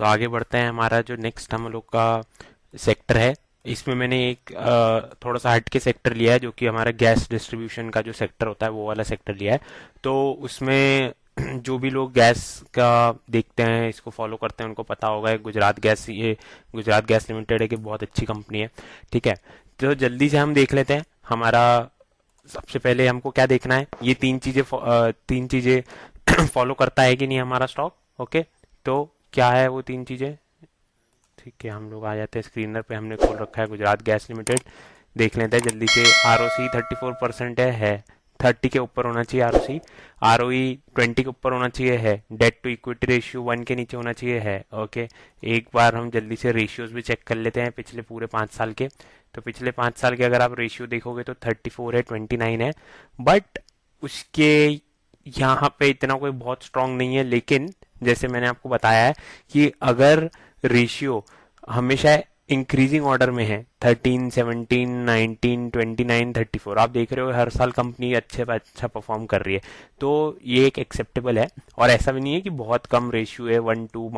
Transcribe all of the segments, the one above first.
आगे बढ़ते हैं। हमारा जो नेक्स्ट हम लोग का सेक्टर है, इसमें मैंने एक थोड़ा सा हट के सेक्टर लिया है, जो कि हमारा गैस डिस्ट्रीब्यूशन का जो सेक्टर होता है वो वाला सेक्टर लिया है। तो उसमें जो भी लोग गैस का देखते हैं, इसको फॉलो करते हैं, उनको पता होगा गुजरात गैस, ये गुजरात गैस लिमिटेड है कि बहुत अच्छी कंपनी है। ठीक है, तो जल्दी से हम देख लेते हैं हमारा। सबसे पहले हमको क्या देखना है, ये तीन चीजें फॉलो करता है कि नहीं हमारा स्टॉक। ओके, तो क्या है वो तीन चीजें। ठीक है, हम लोग आ जाते हैं स्क्रीनर पे, हमने खोल रखा है गुजरात गैस लिमिटेड। देख लेते हैं जल्दी से। आरओसी 34% है 30 के ऊपर होना चाहिए आरओसी। आरओई 20 के ऊपर होना चाहिए है। डेट टू इक्विटी रेशियो 1 के नीचे होना चाहिए है। ओके, एक बार हम जल्दी से रेशियोज भी चेक कर लेते हैं पिछले पूरे 5 साल के। तो पिछले 5 साल के अगर आप रेशियो देखोगे तो 34 है, 29 है, बट उसके यहाँ पे इतना कोई बहुत स्ट्रांग नहीं है। लेकिन जैसे मैंने आपको बताया है कि अगर रेशियो हमेशा इंक्रीजिंग ऑर्डर में है, 13, 17, 19, 29, 34, आप देख रहे हो हर साल कंपनी अच्छा परफॉर्म कर रही है, तो ये एक एक्सेप्टेबल है। और ऐसा भी नहीं है कि बहुत कम रेशियो है, 1 2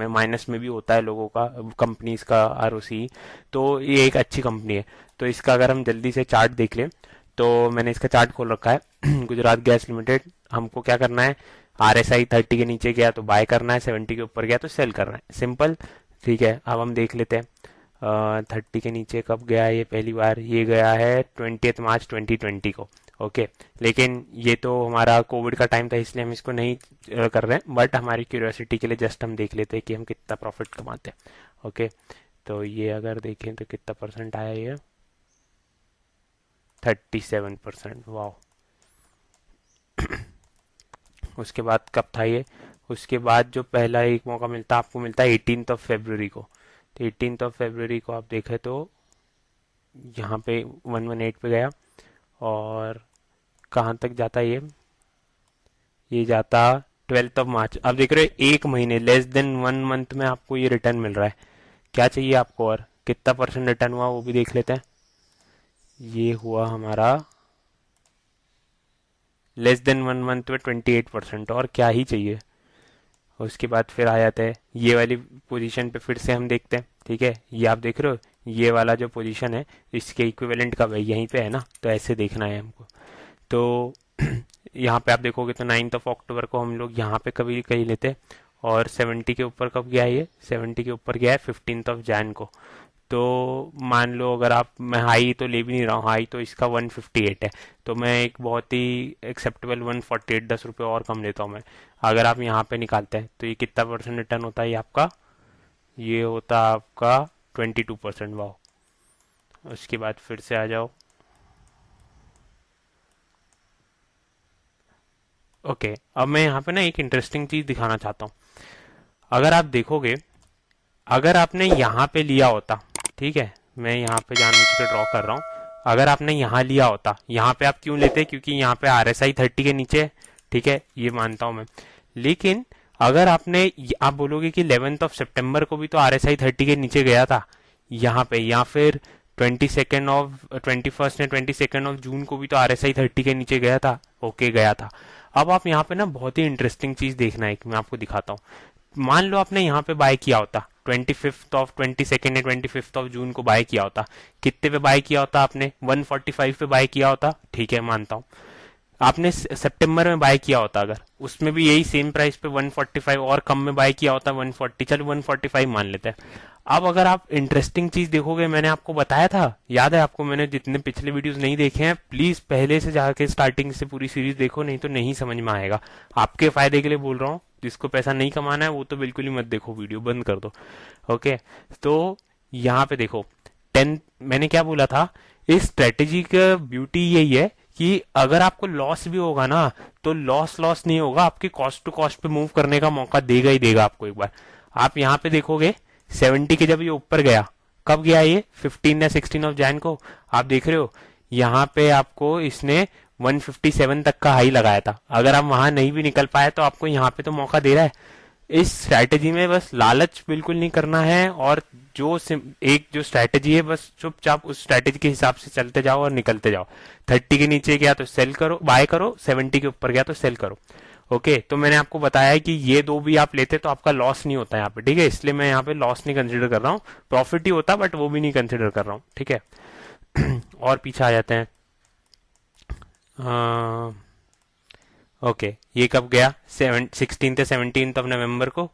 माइनस में भी होता है लोगों का, कंपनीज का आरओसी। तो ये एक अच्छी कंपनी है। तो इसका अगर हम जल्दी से चार्ट देख लें, तो मैंने इसका चार्ट खोल रखा है गुजरात गैस लिमिटेड। हमको क्या करना है, आरएसआई 30 के नीचे गया तो बाय करना है, 70 के ऊपर गया तो सेल करना है, सिंपल। ठीक है, अब हम देख लेते हैं 30 के नीचे कब गया है। ये पहली बार ये गया है 20 मार्च 2020 को। ओके, लेकिन ये तो हमारा कोविड का टाइम था, इसलिए हम इसको नहीं कर रहे हैं, बट हमारी क्यूरियोसिटी के लिए जस्ट हम देख लेते हैं कि हम कितना प्रॉफिट कमाते हैं। ओके, तो ये अगर देखें तो कितना परसेंट आया ये, 37%। वाह। उसके बाद कब था ये, उसके बाद जो पहला एक मौका मिलता आपको मिलता है 18 को। तो 18 को आप देखें तो यहाँ पे 118 पे गया। और कहाँ तक जाता है ये जाता 12 मार्च। अब देख रहे हो एक महीने, लेस देन 1 मंथ में आपको ये रिटर्न मिल रहा है। क्या चाहिए आपको, और कितना परसेंट रिटर्न हुआ वो भी देख लेते हैं। ये हुआ हमारा लेस देन 1 मंथ में 28%, और क्या ही चाहिए। उसके बाद फिर आ जाता है ये वाली पोजीशन पे, फिर से हम देखते हैं। ठीक है, ये आप देख रहे हो, ये वाला जो पोजीशन है इसके इक्विवेलेंट का भाई यहीं पे है ना, तो ऐसे देखना है हमको। तो यहाँ पे आप देखोगे तो 9 अक्टूबर को हम लोग यहाँ पे कभी कहीं लेते हैं। और 70 के ऊपर कब गया है, ये 70 के ऊपर गया है 15 जनवरी को। तो मान लो अगर आप, मैं हाई तो ले भी नहीं रहा हूँ, हाई तो इसका 158 है, तो मैं एक बहुत ही एक्सेप्टेबल 148, 10 रुपये और कम लेता हूँ मैं। अगर आप यहाँ पे निकालते हैं तो ये कितना परसेंट रिटर्न होता है, ये आपका, ये होता है आपका 22%। वाह। उसके बाद फिर से आ जाओ। ओके, अब मैं यहाँ पे ना एक इंटरेस्टिंग चीज दिखाना चाहता हूँ। अगर आप देखोगे, अगर आपने यहाँ पे लिया होता, ठीक है, मैं यहाँ पे जानबूझ के ड्रॉ कर रहा हूँ, अगर आपने यहाँ लिया होता, यहाँ पे आप क्यों लेते, क्योंकि यहाँ पे आरएसआई 30 के नीचे है। ठीक है, ये मानता हूँ मैं। लेकिन अगर आपने, आप बोलोगे कि 11 सितंबर को भी तो आरएसआई 30 के नीचे गया था यहाँ पे, या फिर 21 जून को भी तो आरएसआई 30 के नीचे गया था। ओके, गया था। अब आप यहाँ पे ना बहुत ही इंटरेस्टिंग चीज देखना है, मैं आपको दिखाता हूँ। मान लो आपने यहाँ पे बाय किया होता 22 या 25 जून को बाय किया होता, कितने पे बाय किया होता आपने, 145 पे बाय किया होता। ठीक है, मानता हूँ। आपने सितंबर में बाय किया होता, अगर उसमें भी यही सेम प्राइस पे 145 और कम में बाय किया होता 140, चलो 145 मान लेते हैं। अब अगर आप इंटरेस्टिंग चीज देखोगे, मैंने आपको बताया था, याद है आपको, मैंने जितने पिछले वीडियोस नहीं देखे हैं प्लीज पहले से जाके स्टार्टिंग से पूरी सीरीज देखो, नहीं तो नहीं समझ में आएगा। आपके फायदे के लिए बोल रहा हूँ, जिसको पैसा नहीं कमाना है वो तो बिल्कुल ही मत देखो, वीडियो बंद कर दो। ओके, तो यहाँ पे देखो 10, मैंने क्या बोला था, इस स्ट्रेटेजी का ब्यूटी यही है कि अगर आपको लॉस भी होगा ना, तो लॉस लॉस नहीं होगा, आपकी कॉस्ट टू कॉस्ट पे मूव करने का मौका देगा ही देगा आपको एक बार। आप यहाँ पे देखोगे 70 के जब ये ऊपर गया, कब गया ये 15 या 16 को, आप देख रहे हो यहाँ पे आपको इसने 157 तक का हाई लगाया था। अगर आप वहां नहीं भी निकल पाए तो आपको यहाँ पे तो मौका दे रहा है। इस स्ट्रैटेजी में बस लालच बिल्कुल नहीं करना है, और एक जो स्ट्रैटेजी है बस चुपचाप उस स्ट्रैटेजी के हिसाब से चलते जाओ और निकलते जाओ। 30 के नीचे गया तो सेल करो, बाय करो, 70 के ऊपर गया तो सेल करो। ओके, तो मैंने आपको बताया है कि ये दो भी आप लेते तो आपका लॉस नहीं होता यहाँ पे, ठीक है, इसलिए मैं यहाँ पे लॉस नहीं कंसिडर कर रहा हूँ, प्रॉफिट ही होता बट वो भी नहीं कंसिडर कर रहा हूँ, ठीक है। और पीछे आ जाते हैं। ओके, ये कब गया, 16 से 17 नवंबर को।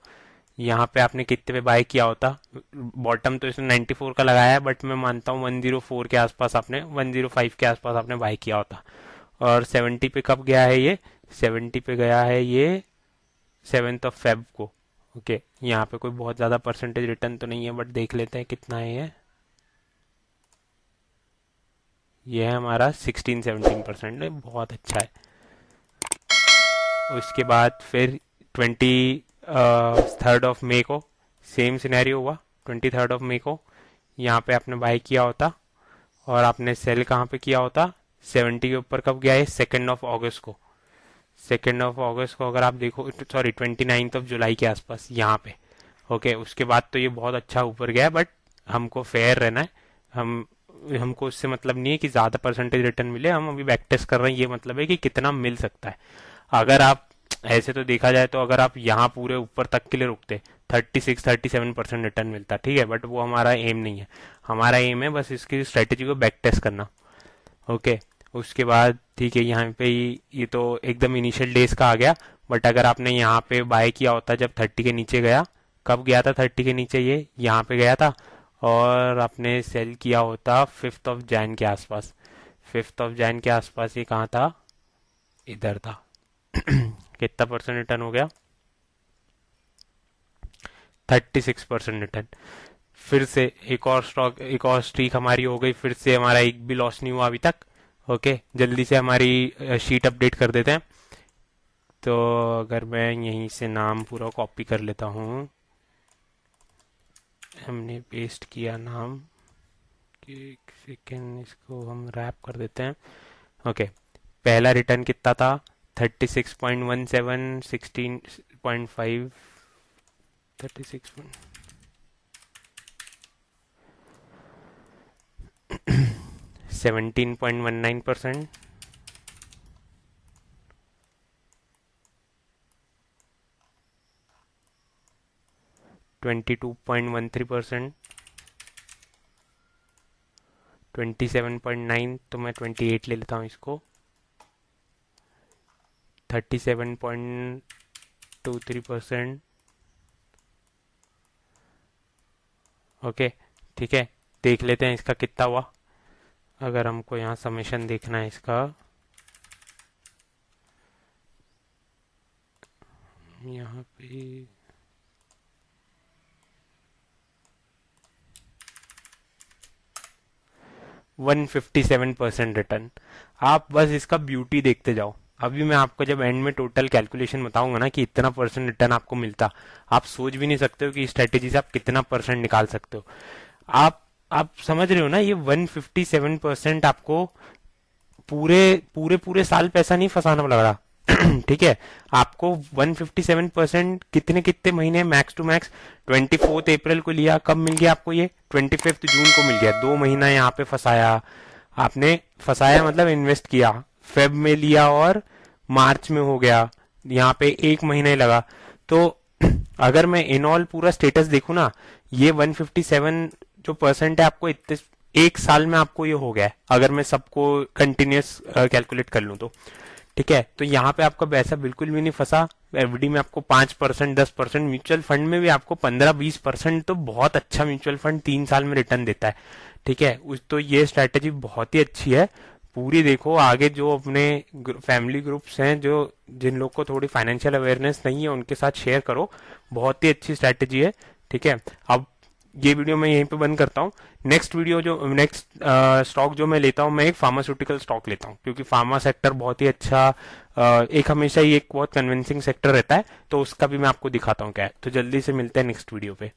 यहाँ पे आपने कितने पे बाय किया होता, बॉटम तो इसने 94 का लगाया है बट मैं मानता हूँ 104 के आसपास आपने, 105 के आसपास आपने बाय किया होता। और 70 पे कब गया है ये, 70 पे गया है ये 7 Feb को। ओके, यहाँ पे कोई बहुत ज़्यादा परसेंटेज रिटर्न तो नहीं है बट देख लेते हैं कितना है ये है हमारा 16-17%, बहुत अच्छा है। उसके बाद फिर 23 को सेम सिनेरियो हुआ, 23 को यहाँ पे आपने बाय किया होता और आपने सेल कहाँ पे किया होता, 70 के ऊपर कब गया है, 2 अगस्त को। 2 अगस्त को अगर आप देखो, सॉरी 29 जुलाई के आसपास यहाँ पे। ओके, उसके बाद तो ये बहुत अच्छा ऊपर गया है बट हमको फेयर रहना है, हम हमको उससे मतलब नहीं है कि ज्यादा परसेंटेज रिटर्न मिले, हम अभी बैक टेस्ट कर रहे हैं, ये मतलब है कि कितना मिल सकता है। अगर आप ऐसे तो देखा जाए तो अगर आप यहाँ पूरे ऊपर तक के लिए रुकते 36-37% रिटर्न मिलता, ठीक है, बट वो हमारा एम नहीं है। हमारा एम है बस इसकी स्ट्रेटेजी को बैक टेस्ट करना। ओके, उसके बाद ठीक है, यहाँ पे ये तो एकदम इनिशियल डेज का आ गया, बट अगर आपने यहाँ पे बाय किया होता जब 30 के नीचे गया, कब गया था 30 के नीचे, ये यहाँ पे गया था, और आपने सेल किया होता 5 Jan के आसपास। 5 Jan के आसपास ये कहाँ था, इधर था। कितना परसेंट रिटर्न हो गया, 36% रिटर्न। फिर से एक और स्टॉक, एक और स्ट्रीक हमारी हो गई, फिर से हमारा एक भी लॉस नहीं हुआ अभी तक। ओके, जल्दी से हमारी शीट अपडेट कर देते हैं। तो अगर मैं यहीं से नाम पूरा कॉपी कर लेता हूँ, हमने पेस्ट किया नाम, एक सेकेंड, इसको हम रैप कर देते हैं। ओके, पहला रिटर्न कितना था, 36.17, 16.5, 36 17.19%, 22.13%, 27.9, तो मैं 28 ले लेता हूँ इसको, 37.23%। ओके, ठीक है, देख लेते हैं इसका कितना हुआ। अगर हमको यहाँ समेशन देखना है इसका, यहाँ पे 157% रिटर्न। आप बस इसका ब्यूटी देखते जाओ, अभी मैं आपको जब एंड में टोटल कैलकुलेशन बताऊंगा ना कि इतना परसेंट रिटर्न आपको मिलता, आप सोच भी नहीं सकते हो कि इस स्ट्रेटेजी से आप कितना परसेंट निकाल सकते हो। आप समझ रहे हो ना, ये 157% आपको पूरे पूरे पूरे साल पैसा नहीं फंसाना लग रहा। ठीक है, आपको 157% कितने कितने महीने मैक्स टू मैक्स, 24 अप्रैल को लिया, कब मिल गया आपको ये, 25 जून को मिल गया। 2 महीना यहाँ पे फंसाया आपने, फंसाया मतलब इन्वेस्ट किया, फेब में लिया और मार्च में हो गया, यहाँ पे 1 महीना ही लगा। तो अगर मैं इन ऑल पूरा स्टेटस देखूं ना, ये 157 जो परसेंट है आपको इतने एक साल में आपको ये हो गया है, अगर मैं सबको कंटिन्यूस कैलकुलेट कर लूं तो। ठीक है, तो यहाँ पे आपका पैसा बिल्कुल भी नहीं फंसा। एफडी में आपको 5%, 10%, म्यूचुअल फंड में भी आपको 15-20%, तो बहुत अच्छा म्यूचुअल फंड 3 साल में रिटर्न देता है। ठीक है, उस तो ये स्ट्रैटेजी बहुत ही अच्छी है। पूरी देखो, आगे जो अपने फैमिली ग्रुप्स हैं, जो जिन लोग को थोड़ी फाइनेंशियल अवेयरनेस नहीं है, उनके साथ शेयर करो, बहुत ही अच्छी स्ट्रैटेजी है। ठीक है, अब ये वीडियो मैं यहीं पे बंद करता हूँ। नेक्स्ट स्टॉक जो मैं लेता हूँ, मैं एक फार्मास्यूटिकल स्टॉक लेता हूँ, क्योंकि फार्मा सेक्टर बहुत ही अच्छा, एक हमेशा ही एक बहुत कन्विंसिंग सेक्टर रहता है, तो उसका भी मैं आपको दिखाता हूँ क्या है। तो जल्दी से मिलते हैं नेक्स्ट वीडियो पे।